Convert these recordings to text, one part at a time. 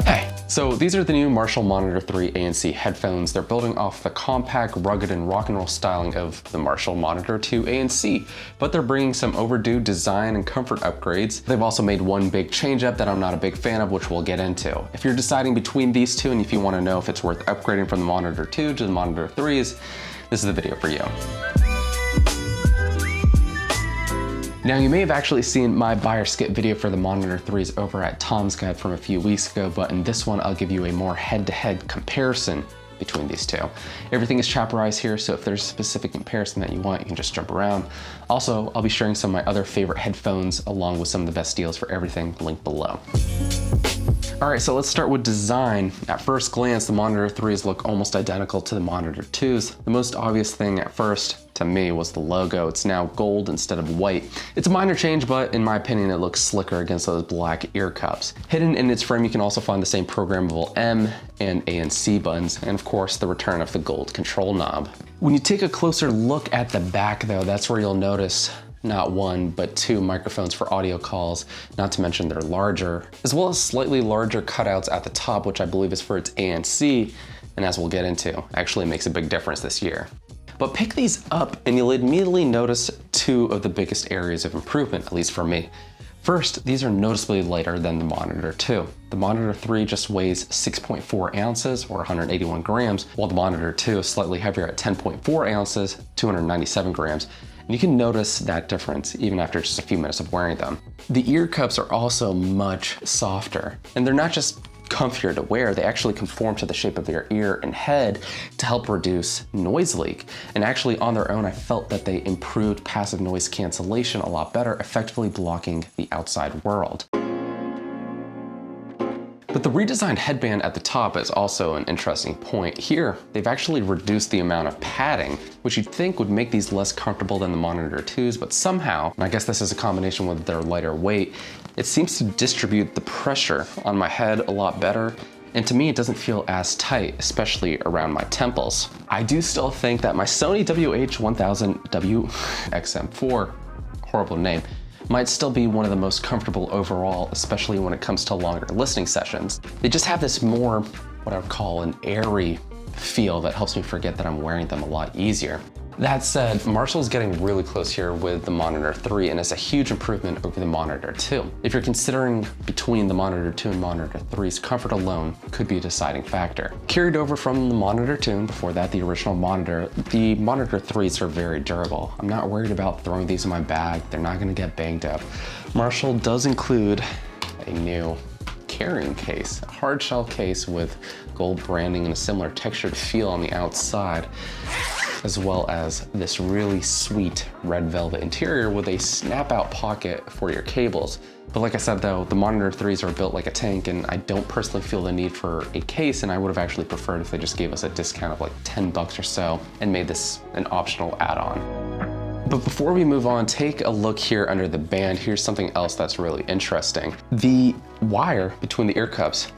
Hey, so these are the new Marshall Monitor 3 ANC headphones. They're building off the compact, rugged, and rock and roll styling of the Marshall Monitor 2 ANC, but they're bringing some overdue design and comfort upgrades. They've also made one big change up that I'm not a big fan of, which we'll get into. If you're deciding between these two and if you want to know if it's worth upgrading from the Monitor 2 to the Monitor 3s, this is the video for you. Now, you may have actually seen my buy or skip video for the Monitor 3s over at Tom's Guide from a few weeks ago, but in this one, I'll give you a more head-to-head comparison between these two. Everything is chapterized here, so if there's a specific comparison that you want, you can just jump around. Also, I'll be sharing some of my other favorite headphones along with some of the best deals for everything linked below. All right, so let's start with design. At first glance, the Monitor 3s look almost identical to the Monitor 2s. The most obvious thing at first, to me, was the logo. It's now gold instead of white. It's a minor change, but in my opinion, it looks slicker against those black ear cups. Hidden in its frame, you can also find the same programmable M and A and C buttons, and of course, the return of the gold control knob. When you take a closer look at the back though, that's where you'll notice not one, but two microphones for audio calls, not to mention they're larger, as well as slightly larger cutouts at the top, which I believe is for its ANC, and as we'll get into, actually makes a big difference this year. But pick these up and you'll immediately notice two of the biggest areas of improvement, at least for me. First, these are noticeably lighter than the Monitor 2. The Monitor 3 just weighs 6.4 ounces or 181 grams, while the Monitor 2 is slightly heavier at 10.4 ounces, 297 grams. And you can notice that difference even after just a few minutes of wearing them. The ear cups are also much softer, and they're not just comfier to wear, they actually conform to the shape of your ear and head to help reduce noise leak. And actually on their own, I felt that they improved passive noise cancellation a lot better, effectively blocking the outside world. But the redesigned headband at the top is also an interesting point. Here, they've actually reduced the amount of padding, which you'd think would make these less comfortable than the Monitor 2s, but somehow, and I guess this is a combination with their lighter weight, it seems to distribute the pressure on my head a lot better. And to me, it doesn't feel as tight, especially around my temples. I do still think that my Sony WH-1000XM5, horrible name, might still be one of the most comfortable overall, especially when it comes to longer listening sessions. They just have this more, what I would call an airy feel that helps me forget that I'm wearing them a lot easier. That said, Marshall's getting really close here with the Monitor 3, and it's a huge improvement over the Monitor 2. If you're considering between the Monitor 2 and Monitor 3's, comfort alone could be a deciding factor. Carried over from the Monitor 2, and before that the original Monitor, the Monitor 3s are very durable. I'm not worried about throwing these in my bag. They're not gonna get banged up. Marshall does include a new carrying case, a hard shell case with gold branding and a similar textured feel on the outside, as well as this really sweet red velvet interior with a snap out pocket for your cables. But like I said though, the Monitor 3s are built like a tank, and I don't personally feel the need for a case, and I would have actually preferred if they just gave us a discount of like 10 bucks or so and made this an optional add-on. But before we move on, take a look here under the band. Here's something else that's really interesting. The wire between the ear cups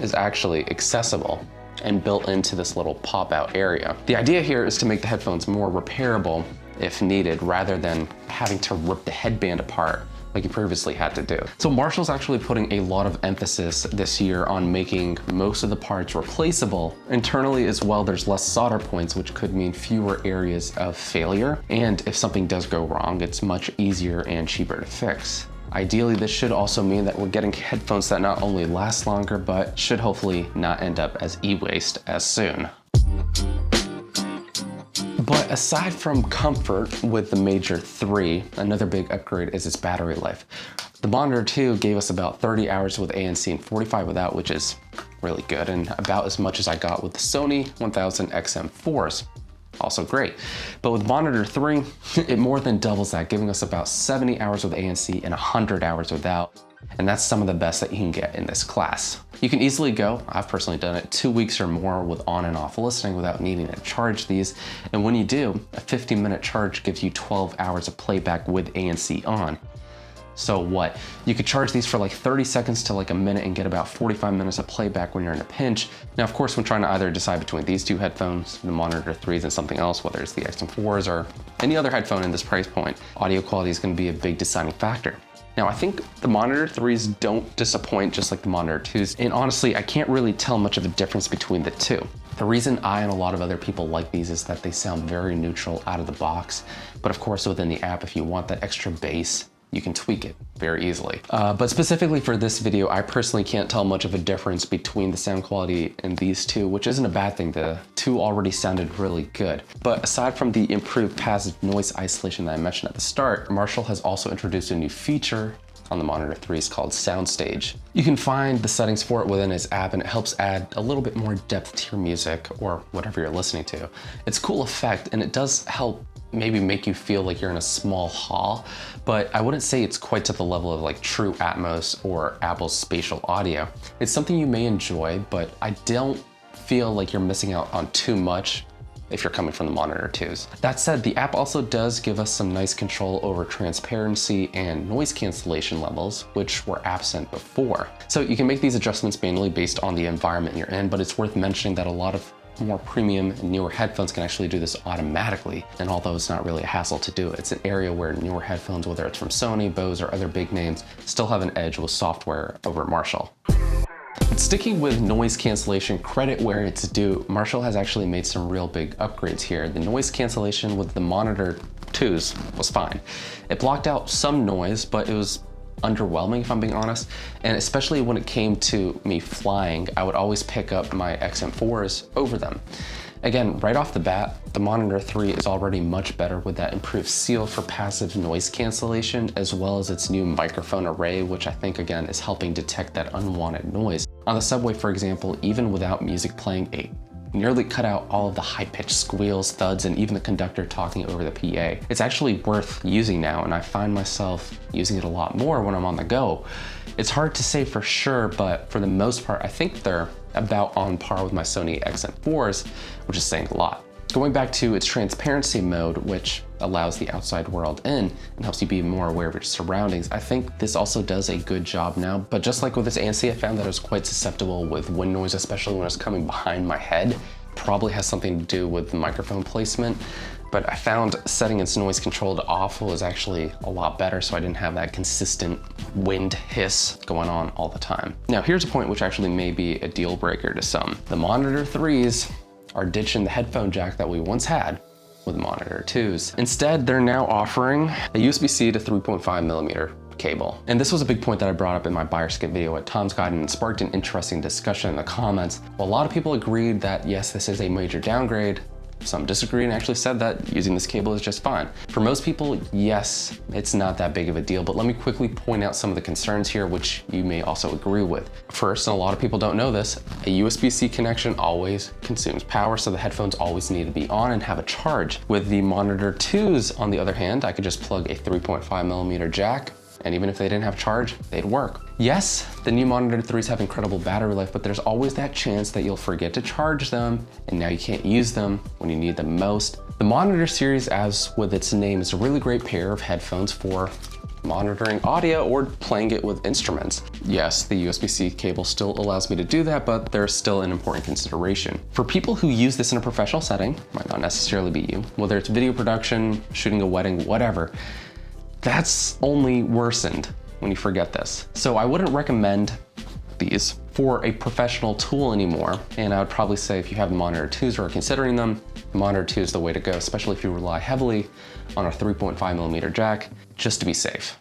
is actually accessible and built into this little pop-out area. The idea here is to make the headphones more repairable if needed, rather than having to rip the headband apart like you previously had to do. So Marshall's actually putting a lot of emphasis this year on making most of the parts replaceable. Internally as well, there's less solder points, which could mean fewer areas of failure. And if something does go wrong, it's much easier and cheaper to fix. Ideally, this should also mean that we're getting headphones that not only last longer, but should hopefully not end up as e-waste as soon. But aside from comfort with the Major 3, another big upgrade is its battery life. The Monitor 2 gave us about 30 hours with ANC and 45 without, which is really good, and about as much as I got with the Sony WH-1000XM5s. Also great. But with Monitor 3, it more than doubles that, giving us about 70 hours with ANC and 100 hours without. And that's some of the best that you can get in this class. You can easily go, I've personally done it, 2 weeks or more with on and off listening without needing to charge these. And when you do, a 15-minute charge gives you 12 hours of playback with ANC on. So what? You could charge these for like 30 seconds to like a minute and get about 45 minutes of playback when you're in a pinch. Now, of course, when trying to either decide between these two headphones, the Monitor 3s and something else, whether it's the XM4s or any other headphone in this price point, audio quality is going to be a big deciding factor. Now, I think the Monitor 3s don't disappoint just like the Monitor 2s, and honestly, I can't really tell much of a difference between the two. The reason I and a lot of other people like these is that they sound very neutral out of the box, but of course within the app, if you want that extra bass, you can tweak it very easily. But specifically for this video, I personally can't tell much of a difference between the sound quality in these two, which isn't a bad thing. The two already sounded really good. But aside from the improved passive noise isolation that I mentioned at the start, Marshall has also introduced a new feature on the Monitor 3s called SoundStage. You can find the settings for it within his app, and it helps add a little bit more depth to your music or whatever you're listening to. It's a cool effect, and it does help maybe make you feel like you're in a small hall, but I wouldn't say it's quite to the level of like true Atmos or Apple's spatial audio. It's something you may enjoy, but I don't feel like you're missing out on too much if you're coming from the Monitor 2s. That said, the app also does give us some nice control over transparency and noise cancellation levels, which were absent before. So you can make these adjustments manually based on the environment you're in, but it's worth mentioning that a lot of more premium and newer headphones can actually do this automatically. And although it's not really a hassle to do, it's an area where newer headphones, whether it's from Sony, Bose, or other big names, still have an edge with software over Marshall. But sticking with noise cancellation, credit where it's due, Marshall has actually made some real big upgrades here. The noise cancellation with the Monitor 2s was fine. It blocked out some noise, but it was underwhelming if I'm being honest. And especially when it came to me flying, I would always pick up my XM4s over them. Again, right off the bat, the Monitor 3 is already much better with that improved seal for passive noise cancellation, as well as its new microphone array, which I think again is helping detect that unwanted noise. On the subway, for example, even without music playing, it nearly cut out all of the high-pitched squeals, thuds, and even the conductor talking over the PA. It's actually worth using now, and I find myself using it a lot more when I'm on the go. It's hard to say for sure, but for the most part, I think they're about on par with my Sony XM4s, which is saying a lot. Going back to its transparency mode, which allows the outside world in and helps you be more aware of your surroundings, I think this also does a good job now. But just like with this ANC, I found that it was quite susceptible with wind noise, especially when it's coming behind my head. Probably has something to do with the microphone placement, but I found setting its noise control to off was actually a lot better, so I didn't have that consistent wind hiss going on all the time. Now, here's a point which actually may be a deal breaker to some. The Monitor 3s are ditching the headphone jack that we once had with the Monitor 2s. Instead, they're now offering a USB-C to 3.5mm cable. And this was a big point that I brought up in my buyer skip video at Tom's Guide, and it sparked an interesting discussion in the comments. Well, a lot of people agreed that yes, this is a major downgrade. Some disagreed and actually said that using this cable is just fine. For most people, yes, it's not that big of a deal, but let me quickly point out some of the concerns here, which you may also agree with. First, and a lot of people don't know this, a USB-C connection always consumes power, so the headphones always need to be on and have a charge. With the Monitor 2s, on the other hand, I could just plug a 3.5mm jack, and even if they didn't have charge, they'd work. Yes, the new Monitor 3s have incredible battery life, but there's always that chance that you'll forget to charge them, and now you can't use them when you need them most. The Monitor series, as with its name, is a really great pair of headphones for monitoring audio or playing it with instruments. Yes, the USB-C cable still allows me to do that, but there's still an important consideration. For people who use this in a professional setting, might not necessarily be you, whether it's video production, shooting a wedding, whatever, that's only worsened when you forget this. So I wouldn't recommend these for a professional tool anymore. And I would probably say if you have the Monitor 2s or are considering them, the Monitor 2 is the way to go, especially if you rely heavily on a 3.5mm jack, just to be safe.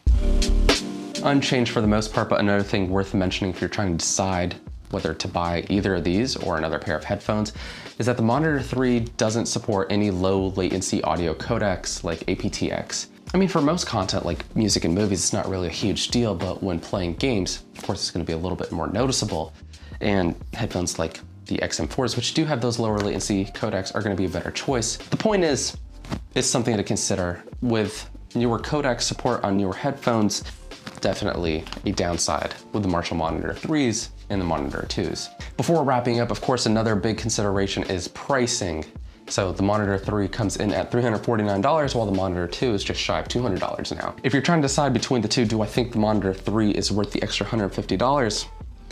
Unchanged for the most part, but another thing worth mentioning if you're trying to decide whether to buy either of these or another pair of headphones is that the Monitor 3 doesn't support any low latency audio codecs like aptX. I mean, for most content like music and movies, it's not really a huge deal, but when playing games, of course, it's gonna be a little bit more noticeable. And headphones like the XM4s, which do have those lower latency codecs, are gonna be a better choice. The point is, it's something to consider. With newer codec support on newer headphones, definitely a downside with the Marshall Monitor 3s and the Monitor 2s. Before wrapping up, of course, another big consideration is pricing. So the Monitor 3 comes in at $349, while the Monitor 2 is just shy of $200 now. If you're trying to decide between the two, do I think the Monitor 3 is worth the extra $150?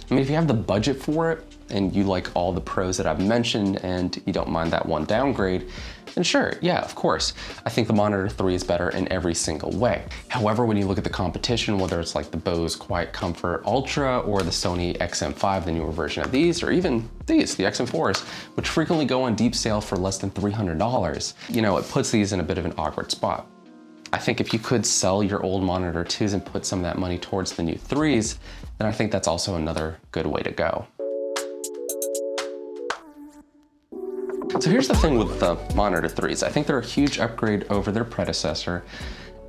I mean, if you have the budget for it and you like all the pros that I've mentioned and you don't mind that one downgrade, then sure, yeah, of course. I think the Monitor 3 is better in every single way. However, when you look at the competition, whether it's like the Bose Quiet Comfort Ultra or the Sony XM5, the newer version of these, or even these, the XM4s, which frequently go on deep sale for less than $300, you know, it puts these in a bit of an awkward spot. I think if you could sell your old Monitor 2s and put some of that money towards the new 3s, then I think that's also another good way to go. So here's the thing with the Monitor 3s. I think they're a huge upgrade over their predecessor.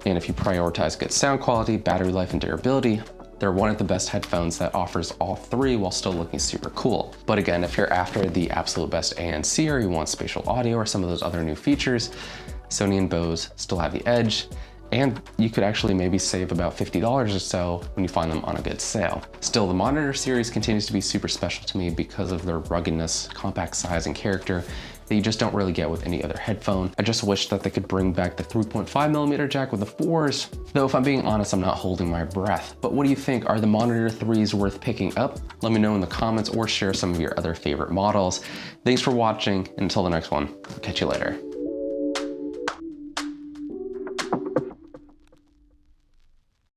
And if you prioritize good sound quality, battery life, and durability, they're one of the best headphones that offers all three while still looking super cool. But again, if you're after the absolute best ANC or you want spatial audio or some of those other new features, Sony and Bose still have the edge. And you could actually maybe save about $50 or so when you find them on a good sale. Still, the Monitor series continues to be super special to me because of their ruggedness, compact size, and character that you just don't really get with any other headphone. I just wish that they could bring back the 3.5mm jack with the 4s, though if I'm being honest, I'm not holding my breath. But what do you think? Are the Monitor 3s worth picking up? Let me know in the comments or share some of your other favorite models. Thanks for watching, and until the next one, I'll catch you later.